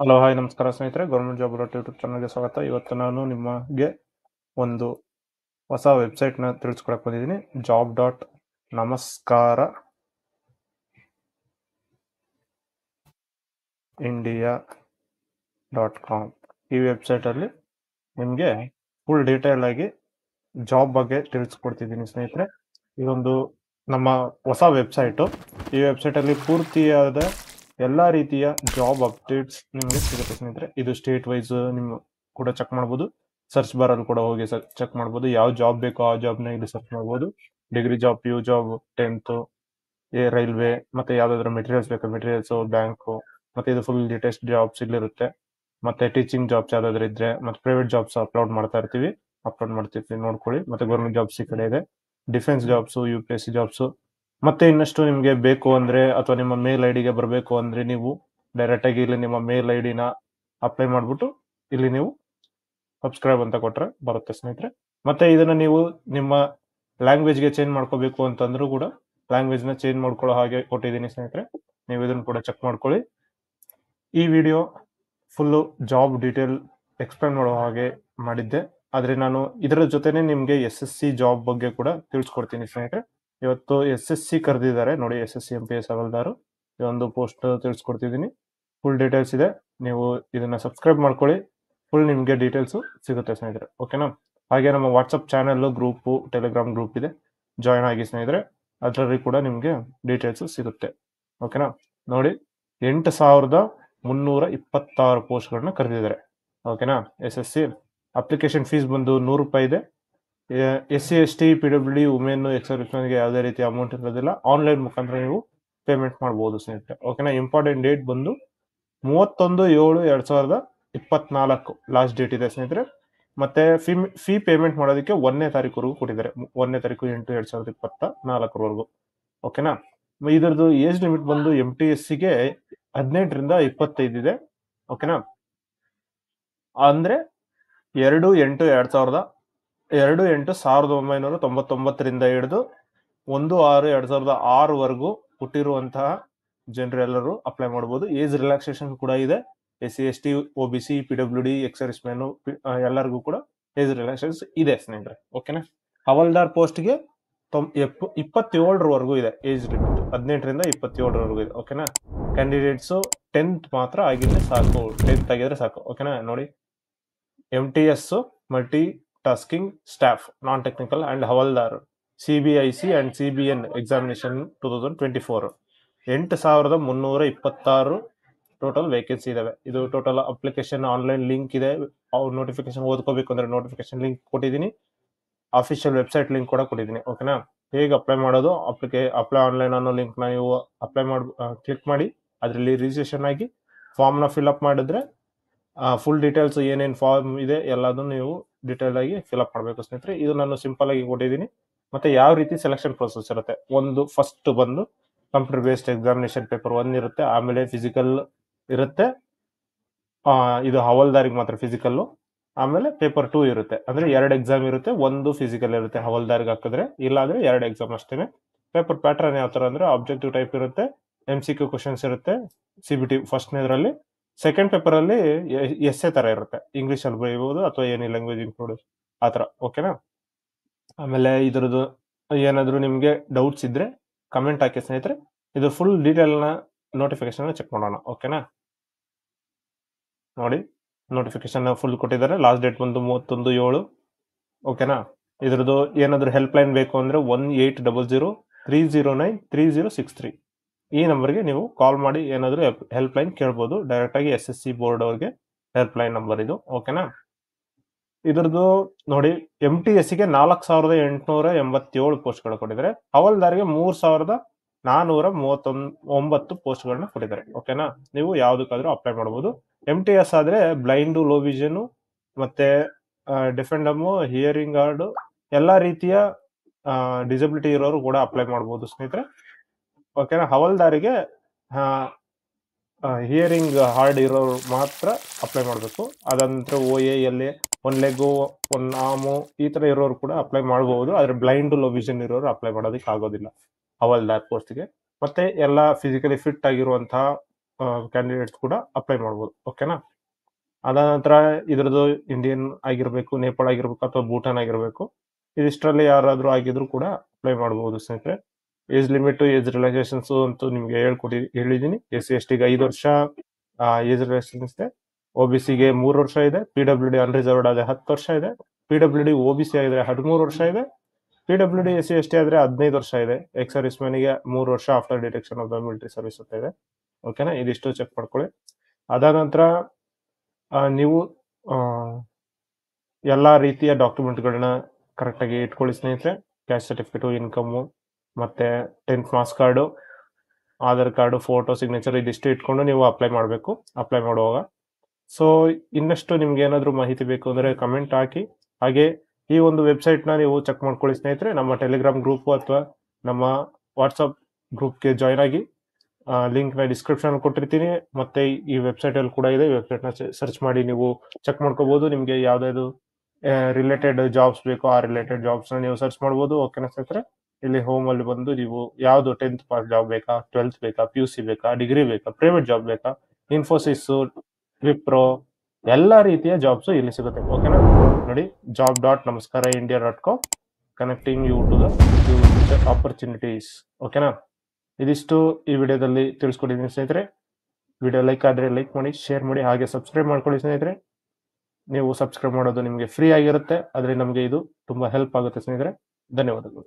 Hello hi ನಮಸ್ಕಾರ ಸ್ನೇಹಿತರೆ, government job YouTube ಚಾನಲ್ಗೆ ಸ್ವಾಗತ. ಇವತ್ತು ನಾನು ನಿಮಗೆ ಒಂದು ಹೊಸ ವೆಬ್ಸೈಟ್ನ ತಿಳಿಸ್ಕೊಡಕ್ಕೆ ಬಂದಿದ್ದೀನಿ. job.namaskara.india.com. ಈ ವೆಬ್ಸೈಟಲ್ಲಿ ನಿಮಗೆ ಫುಲ್ ಡೀಟೇಲ್ ಆಗಿ ಜಾಬ್ ಬಗ್ಗೆ ತಿಳಿಸ್ಕೊಡ್ತಿದ್ದೀನಿ ಸ್ನೇಹಿತರೆ. ಇದೊಂದು ನಮ್ಮ ಹೊಸ ವೆಬ್ಸೈಟು. ಈ ವೆಬ್ಸೈಟಲ್ಲಿ ಪೂರ್ತಿಯಾದ ಎಲ್ಲ ರೀತಿಯ ಜಾಬ್ ಅಪ್ಡೇಟ್ಸ್ ನಿಮಗೆ ಸಿಗುತ್ತೆ ಸ್ನೇಹಿತರೆ. ಇದು ಸ್ಟೇಟ್ ವೈಸ್ ನಿಮ್ಮ ಕೂಡ ಚೆಕ್ ಮಾಡ್ಬೋದು. ಸರ್ಚ್ ಬಾರಲ್ಲಿ ಕೂಡ ಹೋಗಿ ಚೆಕ್ ಮಾಡ್ಬೋದು. ಯಾವ ಜಾಬ್ ಬೇಕೋ ಆ ಜಾಬ್ನ ಇಲ್ಲಿ ಸರ್ಚ್ ಮಾಡ್ಬೋದು. Degree job, PU job, 10th, railway, ಮತ್ತೆ ಯಾವ್ದಾದ್ರು ಮೆಟೀರಿಯಲ್ಸ್ ಬೇಕು, ಮೆಟೀರಿಯಲ್ಸ್, ಬ್ಯಾಂಕು, ಮತ್ತೆ ಇದು ಫುಲ್ ಲೇಟೆಸ್ಟ್ ಜಾಬ್ಸ್ ಇಲ್ಲಿರುತ್ತೆ. ಮತ್ತೆ ಟೀಚಿಂಗ್ ಜಾಬ್ಸ್ ಯಾವ್ದಾದ್ರು ಇದ್ರೆ, ಮತ್ತೆ ಪ್ರೈವೇಟ್ ಜಾಬ್ಸ್ ಅಪ್ಲೋಡ್ ಮಾಡ್ತಿರ್ತೀವಿ, ನೋಡ್ಕೊಳ್ಳಿ. ಮತ್ತೆ ಗೌರ್ಮೆಂಟ್ ಜಾಬ್ಸ್ ಈ ಕಡೆ ಇದೆ, ಡಿಫೆನ್ಸ್ ಜಾಬ್ಸ್, UPSC ಜಾಬ್ಸ್. ಮತ್ತೆ ಇನ್ನಷ್ಟು ನಿಮಗೆ ಬೇಕು ಅಂದ್ರೆ, ಅಥವಾ ನಿಮ್ಮ ಮೇಲ್ ಐಡಿಗೆ ಬರಬೇಕು ಅಂದ್ರೆ, ನೀವು ಡೈರೆಕ್ಟ್ ಆಗಿ ಇಲ್ಲಿ ನಿಮ್ಮ ಮೇಲ್ ಐಡಿನ ಅಪ್ಲೈ ಮಾಡ್ಬಿಟ್ಟು ಇಲ್ಲಿ ನೀವು ಸಬ್ಸ್ಕ್ರೈಬ್ ಅಂತ ಕೊಟ್ರೆ ಬರುತ್ತೆ ಸ್ನೇಹಿತರೆ. ಮತ್ತೆ ಇದನ್ನ ನೀವು ನಿಮ್ಮ ಲ್ಯಾಂಗ್ವೇಜ್ಗೆ ಚೇಂಜ್ ಮಾಡ್ಕೋಬೇಕು ಅಂತಂದ್ರೂ ಕೂಡ ಲ್ಯಾಂಗ್ವೇಜ್ ನ ಚೇಂಜ್ ಮಾಡ್ಕೊಳ್ಳೋ ಹಾಗೆ ಕೊಟ್ಟಿದ್ದೀನಿ ಸ್ನೇಹಿತರೆ. ನೀವು ಇದನ್ನು ಕೂಡ ಚೆಕ್ ಮಾಡ್ಕೊಳ್ಳಿ. ಈ video full job detail explain ಮಾಡೋ ಹಾಗೆ ಮಾಡಿದ್ದೆ, ಆದ್ರೆ ನಾನು ಇದರ ಜೊತೆನೆ ನಿಮ್ಗೆ SSC ಜಾಬ್ ಬಗ್ಗೆ ಕೂಡ ತಿಳಿಸ್ಕೊಡ್ತೀನಿ ಸ್ನೇಹಿತರೆ. ಇವತ್ತು SSC ಕರೆದಿದ್ದಾರೆ ನೋಡಿ, SSC MPS ಹವಲ್ದಾರು. ಇದೊಂದು ಪೋಸ್ಟ್ ತಿಳಿಸ್ಕೊಡ್ತಿದ್ದೀನಿ. ಫುಲ್ ಡೀಟೇಲ್ಸ್ ಇದೆ, ನೀವು ಇದನ್ನ ಸಬ್ಸ್ಕ್ರೈಬ್ ಮಾಡ್ಕೊಳ್ಳಿ. ಫುಲ್ ನಿಮ್ಗೆ ಡೀಟೇಲ್ಸ್ ಸಿಗುತ್ತೆ ಸ್ನೇಹಿತರೆ, ಓಕೆನಾ? ಹಾಗೆ ನಮ್ಮ WhatsApp channel, group, Telegram group ಇದೆ, ಜಾಯ್ನ್ ಆಗಿ ಸ್ನೇಹಿತರೆ. ಅದರಲ್ಲಿ ಕೂಡ ನಿಮ್ಗೆ ಡೀಟೇಲ್ಸ್ ಸಿಗುತ್ತೆ, ಓಕೆನಾ? ನೋಡಿ, 8,326 ಪೋಸ್ಟ್ಗಳನ್ನ ಕರೆದಿದ್ದಾರೆ, ಓಕೆನಾ? SSC ಅಪ್ಲಿಕೇಶನ್ ಫೀಸ್ ಬಂದು 100 ರೂಪಾಯಿ ಇದೆ. SC ST PWD ವುಮೆನ್ ಎಕ್ಸರ್ವಿಸ್ಮೆನ್ಗೆ ಯಾವುದೇ ರೀತಿ ಅಮೌಂಟ್ ಇರೋದಿಲ್ಲ. ಆನ್ಲೈನ್ ಮುಖಾಂತರ ನೀವು ಪೇಮೆಂಟ್ ಮಾಡ್ಬೋದು ಸ್ನೇಹಿತರೆ, ಓಕೆನಾ? ಇಂಪಾರ್ಟೆಂಟ್ ಡೇಟ್ ಬಂದು 31/7/2024 ಲಾಸ್ಟ್ ಡೇಟ್ ಇದೆ ಸ್ನೇಹಿತರೆ. ಮತ್ತೆ ಫೀ ಪೇಮೆಂಟ್ ಮಾಡೋದಕ್ಕೆ 1ನೇ ತಾರೀಕುವರೆಗೂ ಕೊಟ್ಟಿದ್ದಾರೆ, 1ನೇ ತಾರೀಕು 8/2024 ಓಕೆನಾ? ಇದರದ್ದು ಏಜ್ ಲಿಮಿಟ್ ಬಂದು MTSCಗೆ 18ರಿಂದ 25 ಇದೆ, ಓಕೆನಾ? ಅಂದ್ರೆ 2/8/1999ರಿಂದ ಹಿಡಿದು 1/6/2006 ವರೆಗೂ ಹುಟ್ಟಿರುವಂತಹ ಜನರೆಲ್ಲರೂ ಅಪ್ಲೈ ಮಾಡಬಹುದು. ಏಜ್ ರಿಲ್ಯಾಕ್ಸೇಷನ್ ಕೂಡ ಇದೆ. SC ST OBC PWD X man ಎಲ್ಲರಿಗೂ ಕೂಡ ಏಜ್ ರಿಲ್ಯಾಕ್ಸೇಷನ್ ಇದೆ ಸ್ನೇಹಿತರೆ, ಓಕೆನಾ? ಹವಲ್ದಾರ್ ಪೋಸ್ಟ್ಗೆ 27ರವರೆಗೂ ಇದೆ ಏಜ್ ಲಿಮಿಟ್, 18ರಿಂದ 27ರವರೆಗೂ ಇದೆ, ಓಕೆನಾ? ಕ್ಯಾಂಡಿಡೇಟ್ಸ್ 10th ಮಾತ್ರ ಆಗಿದ್ರೆ ಸಾಕು, 10th ಆಗಿದ್ರೆ ಸಾಕು, ಓಕೆನಾ? ನೋಡಿ, MTS multi tasking staff, non technical and Havaldar, CBIC and CBN examination 2024, 8,326 total vacancy ಇದಾವೆ. ಇದು ಟೋಟಲ್ ಅಪ್ಲಿಕೇಶನ್ ಆನ್ಲೈನ್ ಲಿಂಕ್ ಇದೆ. ನೋಟಿಫಿಕೇಶನ್ ಓದ್ಕೋಬೇಕು ಅಂದ್ರೆ ನೋಟಿಫಿಕೇಶನ್ ಲಿಂಕ್ ಕೊಟ್ಟಿದ್ದೀನಿ, ಅಫಿಷಿಯಲ್ ವೆಬ್ಸೈಟ್ ಲಿಂಕ್ ಕೂಡ ಕೊಟ್ಟಿದ್ದೀನಿ, ಓಕೆನಾ? ಹೇಗೆ ಅಪ್ಲೈ ಮಾಡೋದು, ಅಪ್ಲೈ ಆನ್ಲೈನ್ ಅನ್ನೋ ಲಿಂಕ್ ನ ನೀವು ಅಪ್ಲೈ ಕ್ಲಿಕ್ ಮಾಡಿ ಅದರಲ್ಲಿ ರಿಜಿಸ್ಟ್ರೇಷನ್ ಆಗಿ ಫಾರ್ಮ್ ನ ಫಿಲ್ ಅಪ್ ಮಾಡಿದ್ರೆ ಫುಲ್ ಡೀಟೇಲ್ಸ್ ಏನೇನು ಫಾರ್ಮ್ ಇದೆ ಎಲ್ಲದನ್ನು ನೀವು ಡೀಟೇಲ್ ಆಗಿ ಫಿಲ್ ಅಪ್ ಮಾಡಬೇಕು ಸ್ನೇಹಿತರೆ. ಇದು ನಾನು ಸಿಂಪಲ್ ಆಗಿ ಕೊಟ್ಟಿದ್ದೀನಿ. ಮತ್ತೆ ಯಾವ ರೀತಿ ಸೆಲೆಕ್ಷನ್ ಪ್ರೊಸೆಸ್ ಇರುತ್ತೆ, ಒಂದು ಫಸ್ಟ್ ಬಂದು ಕಂಪ್ಯೂಟರ್ ಬೇಸ್ಡ್ ಎಕ್ಸಾಮಿನೇಷನ್ ಪೇಪರ್ 1 ಇರುತ್ತೆ, ಆಮೇಲೆ ಫಿಸಿಕಲ್ ಇರುತ್ತೆ, ಇದು ಹವಲ್ದಾರಿಗೆ ಮಾತ್ರ ಫಿಸಿಕಲ್, ಆಮೇಲೆ ಪೇಪರ್ 2 ಇರುತ್ತೆ. ಅಂದ್ರೆ 2 ಎಕ್ಸಾಮ್ ಇರುತ್ತೆ, ಒಂದು ಫಿಸಿಕಲ್ ಇರುತ್ತೆ ಹವಲ್ದಾರ್ಗೆ ಹಾಕಿದ್ರೆ, ಇಲ್ಲ ಅಂದ್ರೆ 2 ಎಕ್ಸಾಮ್ ಅಷ್ಟೇನೆ. ಪೇಪರ್ ಪ್ಯಾಟರ್ನ್ ಯಾವ ತರ ಅಂದ್ರೆ ಆಬ್ಜೆಕ್ಟಿವ್ ಟೈಪ್ ಇರುತ್ತೆ, MCQ ಕ್ವಶನ್ಸ್ ಇರುತ್ತೆ, CBT ಫಸ್ಟ್ನೇದ್ರಲ್ಲಿ. ಸೆಕೆಂಡ್ ಪೇಪರ್ ಅಲ್ಲಿ ಎಸ್ಸೆ ತರ ಇರುತ್ತೆ, ಇಂಗ್ಲಿಷ್ ಅಲ್ಲಿ ಬರೀಬಹುದು ಅಥವಾ ಎನಿ ಲ್ಯಾಂಗ್ವೇಜ್ ಇನ್ಕ್ಲೂಡ್ ಆತರ, ಓಕೆನಾ? ಆಮೇಲೆ ಇದ್ರದ್ದು ಏನಾದ್ರು ನಿಮ್ಗೆ ಡೌಟ್ಸ್ ಇದ್ರೆ ಕಮೆಂಟ್ ಹಾಕಿ ಸ್ನೇಹಿತರೆ. ಇದು ಫುಲ್ ಡೀಟೇಲ್ ನ ನೋಟಿಫಿಕೇಶನ್ ಚೆಕ್ ಮಾಡೋಣ, ಓಕೆನಾ? ನೋಡಿ, ನೋಟಿಫಿಕೇಶನ್ ಫುಲ್ ಕೊಟ್ಟಿದ್ದಾರೆ. ಲಾಸ್ಟ್ ಡೇಟ್ ಬಂದು 31/7, ಓಕೆನಾ? ಇದ್ರದ್ದು ಏನಾದ್ರು ಹೆಲ್ಪ್ ಲೈನ್ ಬೇಕು ಅಂದ್ರೆ 1800-309-3063 ಈ ನಂಬರ್ಗೆ ನೀವು ಕಾಲ್ ಮಾಡಿ ಏನಾದ್ರು ಹೆಲ್ಪ್ ಲೈನ್ ಕೇಳ್ಬೋದು. ಡೈರೆಕ್ಟ್ ಆಗಿ SSC ಬೋರ್ಡ್ ಅವ್ರಿಗೆ ಹೆಲ್ಪ್ ಲೈನ್ ನಂಬರ್ ಇದು, ಓಕೆನಾ? ಇದ್ರದ್ದು ನೋಡಿ, MTSಗೆ 4,887 ಪೋಸ್ಟ್ಗಳು ಕೊಟ್ಟಿದ್ದಾರೆ, ಹವಲ್ದಾರ್ಗೆ 3,439 ಪೋಸ್ಟ್ಗಳನ್ನ ಕೊಟ್ಟಿದ್ದಾರೆ, ಓಕೆನಾ? ನೀವು ಯಾವ್ದಕ್ಕಾದ್ರೂ ಅಪ್ಲೈ ಮಾಡಬಹುದು. MTS ಆದ್ರೆ ಬ್ಲೈಂಡ್, ಲೋ ವಿಷನ್, ಮತ್ತೆ ಡಿಫೆಂಡಮ್, ಹಿಯರಿಂಗ್ ಗಾರ್ಡ್, ಎಲ್ಲಾ ರೀತಿಯ ಡಿಸಬಿಲಿಟಿ ಇರೋರು ಕೂಡ ಅಪ್ಲೈ ಮಾಡಬಹುದು ಸ್ನೇಹಿತರೆ, ಓಕೆನಾ? ಹವಲ್ದಾರಿಗೆ ಹಿಯರಿಂಗ್ ಹಾರ್ಡ್ ಇರೋರು ಮಾತ್ರ ಅಪ್ಲೈ ಮಾಡಬೇಕು. ಅದಂತರ OA LA, 1 ಲೆಗ್ 1 ಆರ್ಮ್ ಈ ತರ ಇರೋರು ಕೂಡ ಅಪ್ಲೈ ಮಾಡಬಹುದು. ಆದ್ರೆ ಬ್ಲೈಂಡ್, ಲೋ ವಿಷನ್ ಇರೋರು ಅಪ್ಲೈ ಮಾಡೋದಕ್ಕೆ ಆಗೋದಿಲ್ಲ ಹವಲ್ದಾರ್ ಪೋಸ್ಟ್ಗೆ. ಮತ್ತೆ ಎಲ್ಲ ಫಿಸಿಕಲಿ ಫಿಟ್ ಆಗಿರುವಂತಹ ಕ್ಯಾಂಡಿಡೇಟ್ಸ್ ಕೂಡ ಅಪ್ಲೈ ಮಾಡ್ಬೋದು. ಓಕೆನಾ? ಅದಾದ ನಂತರ ಇದ್ರದ್ದು ಇಂಡಿಯನ್ ಆಗಿರಬೇಕು, ನೇಪಾಳ ಆಗಿರ್ಬೇಕು ಅಥವಾ ಭೂಟಾನ್ ಆಗಿರಬೇಕು. ಇದಿಷ್ಟರಲ್ಲಿ ಯಾರಾದರೂ ಆಗಿದ್ರು ಕೂಡ ಅಪ್ಲೈ ಮಾಡಬಹುದು ಸ್ನೇಹಿತರೆ. ಏಜ್ ಲಿಮಿಟ್, ಏಜ್ ರಿಲ್ಯಾಕ್ಸೇಷನ್ಸ್ ಅಂತೂ ನಿಮಗೆ ಹೇಳಿದ್ದೀನಿ. SC/STಗೆ 5 ವರ್ಷ ಏಜ್ ರಿಲ್ಯಾಕ್ಸೇಷನ್ಸ್ ಇದೆ. OBCಗೆ 3 ವರ್ಷ ಇದೆ. PWD ಅನ್ರಿಸರ್ವ್ಡ್ ಆದ್ರೆ 10 ವರ್ಷ ಇದೆ. PWD OBC ಆಗಿದ್ರೆ 13 ವರ್ಷ ಇದೆ. PWD SC/ST ಆದ್ರೆ 15 ವರ್ಷ ಇದೆ. ಎಕ್ಸ್ ಸರ್ವಿಸ್ ಮ್ಯಾನಿಗೆ 3 ವರ್ಷ after detection of the military service ಅಂತ ಇದೆ. ಓಕೆನಾ? ಇದಿಷ್ಟು ಚೆಕ್ ಮಾಡ್ಕೊಳ್ಳಿ. ಅದಾದ ನಂತರ ನೀವು ಎಲ್ಲಾ ರೀತಿಯ ಡಾಕ್ಯುಮೆಂಟ್ಗಳನ್ನ ಕರೆಕ್ಟಾಗಿ ಇಟ್ಕೊಳ್ಳಿ ಸ್ನೇಹಿತರೆ. ಕ್ಯಾಸ್ಟ್ ಸರ್ಟಿಫಿಕೇಟು, ಇನ್ಕಮು, ಮತ್ತೆ 10th marks card, Aadhaar card, photo, signature ಇದಿಷ್ಟು ಇಟ್ಕೊಂಡು ನೀವು ಅಪ್ಲೈ ಮಾಡಬೇಕು ಅಪ್ಲೈ ಮಾಡುವಾಗ. ಸೊ ಇನ್ನಷ್ಟು ನಿಮ್ಗೆ ಏನಾದರೂ ಮಾಹಿತಿ ಬೇಕು ಅಂದರೆ ಕಮೆಂಟ್ ಹಾಕಿ. ಹಾಗೆ ಈ ಒಂದು ವೆಬ್ಸೈಟ್ನ ನೀವು ಚೆಕ್ ಮಾಡ್ಕೊಳ್ಳಿ ಸ್ನೇಹಿತರೆ. ನಮ್ಮ ಟೆಲಿಗ್ರಾಮ್ ಗ್ರೂಪು ಅಥವಾ ನಮ್ಮ ವಾಟ್ಸಪ್ ಗ್ರೂಪ್ಗೆ ಜಾಯ್ನ್ ಆಗಿ. ಲಿಂಕ್ನ ಡಿಸ್ಕ್ರಿಪ್ಷನ್ ಕೊಟ್ಟಿರ್ತೀನಿ. ಮತ್ತೆ ಈ ವೆಬ್ಸೈಟಲ್ಲಿ ಕೂಡ ಇದೆ. ವೆಬ್ಸೈಟ್ನ ಸರ್ಚ್ ಮಾಡಿ ನೀವು ಚೆಕ್ ಮಾಡ್ಕೋಬಹುದು. ನಿಮಗೆ ಯಾವುದಾದ್ರು ರಿಲೇಟೆಡ್ ಜಾಬ್ಸ್ ಬೇಕು, ಆ ರಿಲೇಟೆಡ್ ಜಾಬ್ಸ್ನ ನೀವು ಸರ್ಚ್ ಮಾಡ್ಬೋದು. ಓಕೆನಾ ಸ್ನೇಹಿತರೆ? ಇಲ್ಲಿ ಹೋಮಲ್ಲಿ ಬಂದು ನೀವು ಯಾವುದು 10th ಪಾಸ್ ಜಾಬ್ ಬೇಕಾ, 12th ಬೇಕಾ, PUC ಬೇಕಾ, ಡಿಗ್ರಿ ಬೇಕಾ, ಪ್ರೈವೇಟ್ ಜಾಬ್ ಬೇಕಾ, ಇನ್ಫೋಸಿಸ್, ವಿಪ್ರೋ, ಎಲ್ಲ ರೀತಿಯ ಜಾಬ್ಸು ಇಲ್ಲಿ ಸಿಗುತ್ತೆ. ಓಕೆನಾ? ನೋಡಿ, job.namaskaraindia.com connecting you to the future opportunities. ಓಕೆನಾ? ಇದಿಷ್ಟು ಈ ವಿಡಿಯೋದಲ್ಲಿ ತಿಳಿಸ್ಕೊಟ್ಟಿದ್ದೀನಿ ಸ್ನೇಹಿತರೆ. ವಿಡಿಯೋ ಲೈಕ್ ಆದರೆ ಲೈಕ್ ಮಾಡಿ, ಶೇರ್ ಮಾಡಿ, ಹಾಗೆ ಸಬ್ಸ್ಕ್ರೈಬ್ ಮಾಡ್ಕೊಳ್ಳಿ ಸ್ನೇಹಿತರೆ. ನೀವು ಸಬ್ಸ್ಕ್ರೈಬ್ ಮಾಡೋದು ನಿಮಗೆ ಫ್ರೀ ಆಗಿರುತ್ತೆ. ಆದರೆ ನಮಗೆ ಇದು ತುಂಬ ಹೆಲ್ಪ್ ಆಗುತ್ತೆ ಸ್ನೇಹಿತರೆ. ಧನ್ಯವಾದಗಳು.